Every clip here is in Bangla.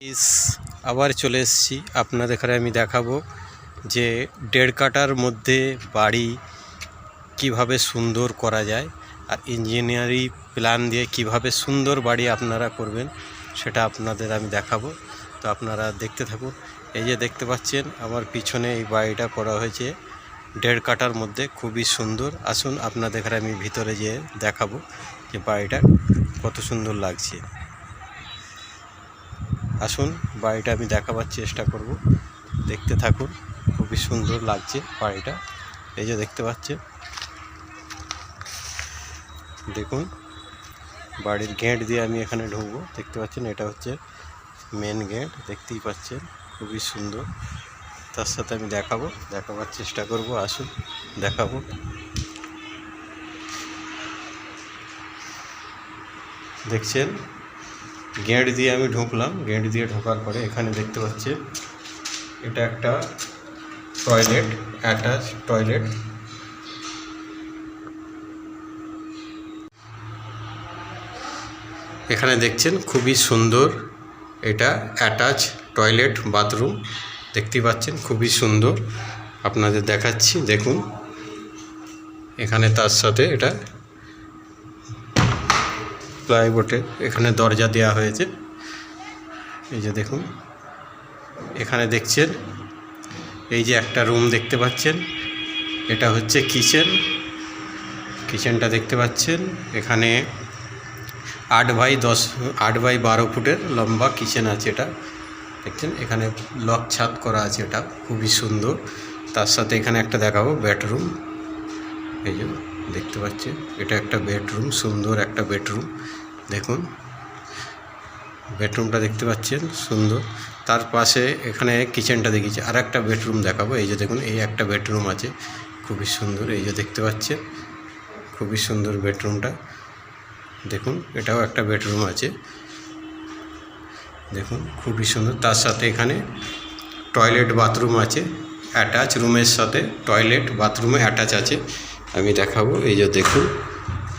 আবার চলে এসেছি আপনাদের এখানে আমি দেখাবো যে 1.5 কাঠার মধ্যে বাড়ি কিভাবে সুন্দর করা যায় আর ইঞ্জিনিয়ারিং প্ল্যান দিয়ে কিভাবে সুন্দর বাড়ি আপনারা করবেন সেটা আপনাদের আমি দেখাবো। তো আপনারা দেখতে থাকুন। এই যে দেখতে পাচ্ছেন আমার পিছনে এই বাড়িটা করা হয়েছে 1.5 কাঠার মধ্যে, খুবই সুন্দর। আসুন আপনাদের এখানে আমি ভিতরে যেয়ে দেখাবো যে বাড়িটা কত সুন্দর লাগছে। আসুন বাড়িটা আমি দেখাবার চেষ্টা করব, দেখতে থাকুন। খুবই সুন্দর লাগছে বাড়িটা। এই যে দেখতে পাচ্ছেন, দেখুন বাড়ির গেট দিয়ে আমি এখানে ঢুকবো। দেখতে পাচ্ছেন এটা হচ্ছে মেন গেট, দেখতেই পাচ্ছেন খুবই সুন্দর। তার সাথে আমি দেখাবার চেষ্টা করব। আসুন দেখাবো। দেখছেন গেট দিয়ে আমি ঢুকলাম। গেট দিয়ে ঢোকার পরে এখানে দেখতে পাচ্ছেন এটা একটা টয়লেট, অ্যাটাচ টয়লেট। এখানে দেখছেন খুবই সুন্দর, এটা অ্যাটাচ টয়লেট বাথরুম। দেখতেই পাচ্ছেন খুবই সুন্দর, আপনাদের দেখাচ্ছি। দেখুন এখানে তার সাথে এটা প্লাইবোর্ডে এখানে দরজা দেওয়া হয়েছে। এই যে দেখুন এখানে দেখছেন এই যে একটা রুম দেখতে পাচ্ছেন, এটা হচ্ছে কিচেনটা দেখতে পাচ্ছেন। এখানে 8x12 ফুটের লম্বা কিচেন আছে। এটা দেখছেন এখানে লক ছাদ করা আছে, এটা খুবই সুন্দর। তার সাথে এখানে একটা দেখাবো বেডরুম। এই যে দেখতে পাচ্ছেন এটা একটা বেডরুম, সুন্দর একটা বেডরুম। দেখুন বেডরুমটা দেখতে পাচ্ছেন সুন্দর। তার পাশে এখানে কিচেনটা দেখিয়েছে, আর একটা বেডরুম দেখাবো। এই যে দেখুন এই একটা বেডরুম আছে, খুবই সুন্দর। এই যে দেখতে পাচ্ছেন খুবই সুন্দর বেডরুমটা। দেখুন এটাও একটা বেডরুম আছে, দেখুন খুবই সুন্দর। তার সাথে এখানে টয়লেট বাথরুম আছে, অ্যাটাচ রুমের সাথে টয়লেট বাথরুমে অ্যাটাচ আছে। আমি দেখাবো। এই যে দেখুন,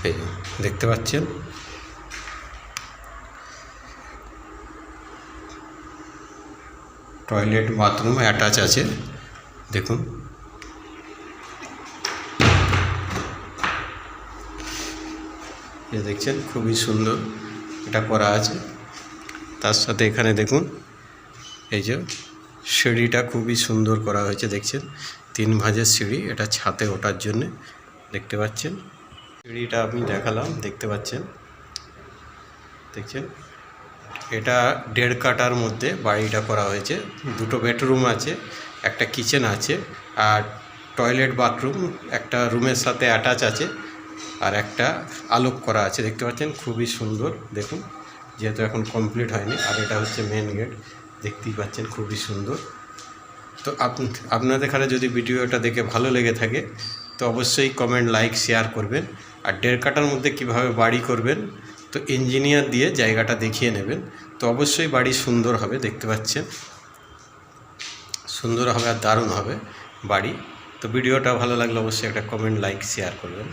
এই দেখতে পাচ্ছেন টয়লেট বাথরুম অ্যাটাচ আছে। দেখুন এই দেখছেন খুবই সুন্দর এটা করা আছে। তার সাথে এখানে দেখুন এই যে সিঁড়িটা খুবই সুন্দর করা হয়েছে। দেখছেন 3 ভাঁজের সিঁড়ি, এটা ছাদে ওঠার জন্যে। দেখতে পাচ্ছেন সিঁড়িটা আমি দেখালাম, দেখতে পাচ্ছেন। দেখছেন এটা 1.5 কাঠার মধ্যে বাড়িটা করা হয়েছে। 2টো বেডরুম আছে, একটা কিচেন আছে, আর টয়লেট বাথরুম একটা রুমের সাথে অ্যাটাচ আছে, আর একটা আলোক করা আছে। দেখতে পাচ্ছেন খুবই সুন্দর। দেখুন যেহেতু এখন কমপ্লিট হয়নি। আর এটা হচ্ছে মেন গেট, দেখতেই পাচ্ছেন খুবই সুন্দর। তো আপনাদের এখানে যদি ভিডিওটা দেখে ভালো লেগে থাকে তো অবশ্যই কমেন্ট, লাইক, শেয়ার করবেন। আর 1.5 কাঠার মধ্যে কিভাবে বাড়ি করবেন তো ইঞ্জিনিয়ার দিয়ে জায়গাটা দেখিয়ে নেবেন, তো অবশ্যই বাড়ি সুন্দর হবে। দেখতে পাচ্ছেন সুন্দর হবে আর দারুণ হবে বাড়ি। তো ভিডিওটা ভালো লাগলে অবশ্যই একটা কমেন্ট, লাইক, শেয়ার করবেন।